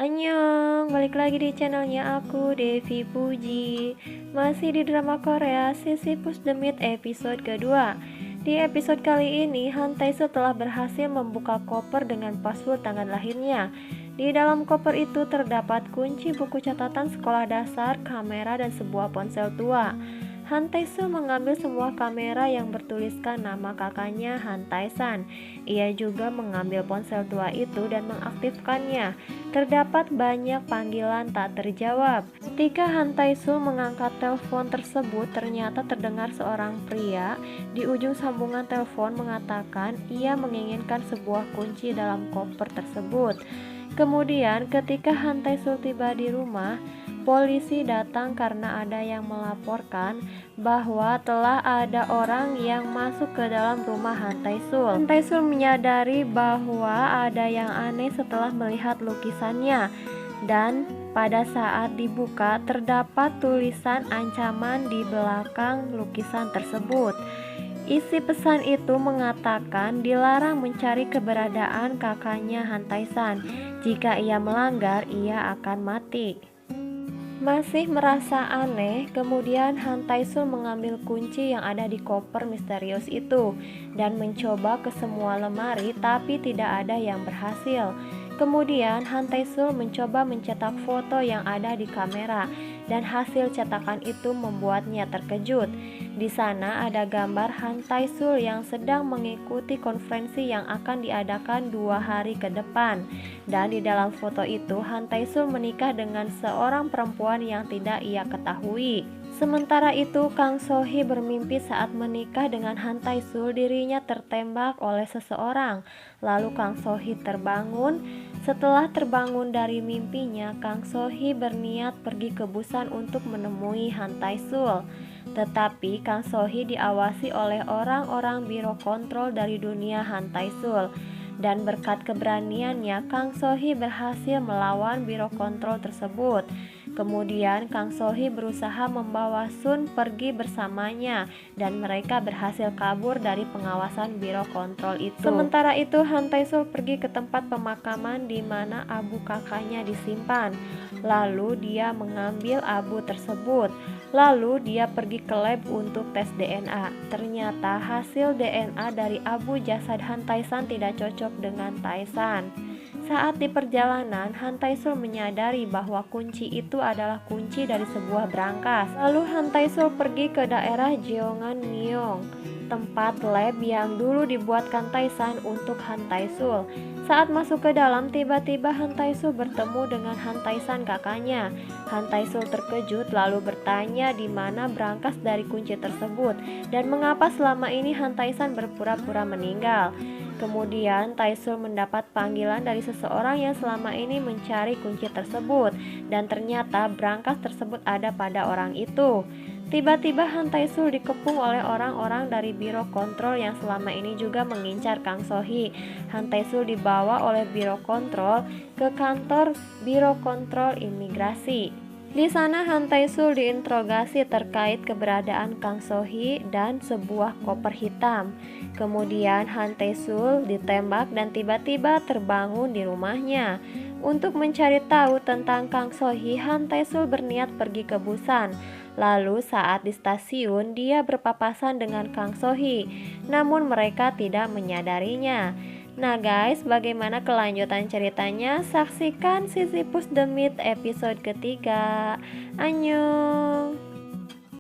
Annyeong, balik lagi di channelnya aku, Devi Puji. Masih di drama Korea Sisyphus the Myth episode kedua. Di episode kali ini, Han Tae-soo telah berhasil membuka koper dengan password tangan lahirnya. Di dalam koper itu terdapat kunci buku catatan sekolah dasar, kamera, dan sebuah ponsel tua. Han Tae-soo mengambil semua kamera yang bertuliskan nama kakaknya Han Tae-san. Ia juga mengambil ponsel tua itu dan mengaktifkannya. Terdapat banyak panggilan tak terjawab. Ketika Han Tae-soo mengangkat telepon tersebut, ternyata terdengar seorang pria di ujung sambungan telepon mengatakan ia menginginkan sebuah kunci dalam koper tersebut. Kemudian ketika Han Tae-soo tiba di rumah, polisi datang karena ada yang melaporkan bahwa telah ada orang yang masuk ke dalam rumah Han Tae-soo. Han Tae-soo menyadari bahwa ada yang aneh setelah melihat lukisannya, dan pada saat dibuka terdapat tulisan ancaman di belakang lukisan tersebut. Isi pesan itu mengatakan dilarang mencari keberadaan kakaknya Han Tae-san. Jika ia melanggar, ia akan mati. Masih merasa aneh, kemudian Han Tae-soo mengambil kunci yang ada di koper misterius itu dan mencoba ke semua lemari, tapi tidak ada yang berhasil. Kemudian Han Tae-soo mencoba mencetak foto yang ada di kamera, dan hasil cetakan itu membuatnya terkejut. Di sana ada gambar Han Tae-soo yang sedang mengikuti konferensi yang akan diadakan 2 hari ke depan. Dan di dalam foto itu Han Tae-soo menikah dengan seorang perempuan yang tidak ia ketahui. Sementara itu Kang So-hee bermimpi saat menikah dengan Han Tae-soo dirinya tertembak oleh seseorang. Lalu Kang So-hee terbangun. Setelah terbangun dari mimpinya, Kang So-hee berniat pergi ke Busan untuk menemui Han Tae-soo. Tetapi Kang So-hee diawasi oleh orang-orang biro kontrol dari dunia Han Tae-soo. Dan berkat keberaniannya, Kang So-hee berhasil melawan biro kontrol tersebut. Kemudian Kang So-hee berusaha membawa Sun pergi bersamanya, dan mereka berhasil kabur dari pengawasan biro kontrol itu. Sementara itu Han Tae-soo pergi ke tempat pemakaman di mana abu kakaknya disimpan. Lalu dia mengambil abu tersebut. Lalu dia pergi ke lab untuk tes DNA. Ternyata hasil DNA dari abu jasad Han Tae-san tidak cocok dengan Tae-san. Saat di perjalanan, Han Tae-soo menyadari bahwa kunci itu adalah kunci dari sebuah brankas. Lalu Han Tae-soo pergi ke daerah Jeongan-myeong, tempat lab yang dulu dibuatkan Tae-san untuk Han Tae-soo. Saat masuk ke dalam, tiba-tiba Han Tae-soo bertemu dengan Han Tae-san kakaknya. Han Tae-soo terkejut lalu bertanya di mana brankas dari kunci tersebut dan mengapa selama ini Han Tae-san berpura-pura meninggal. Kemudian Tae-soo mendapat panggilan dari seseorang yang selama ini mencari kunci tersebut, dan ternyata brankas tersebut ada pada orang itu. Tiba-tiba Han Tae-soo dikepung oleh orang-orang dari biro kontrol yang selama ini juga mengincar Kang So-hee. Han Tae-soo dibawa oleh biro kontrol ke kantor biro kontrol imigrasi. Di sana Han Tae-soo diinterogasi terkait keberadaan Kang So-hee dan sebuah koper hitam. Kemudian Han Tae-soo ditembak dan tiba-tiba terbangun di rumahnya. Untuk mencari tahu tentang Kang So-hee, Han Tae-soo berniat pergi ke Busan. Lalu saat di stasiun dia berpapasan dengan Kang So-hee, namun mereka tidak menyadarinya. Nah guys, bagaimana kelanjutan ceritanya? Saksikan Sisyphus the Myth episode ketiga. Annyeong.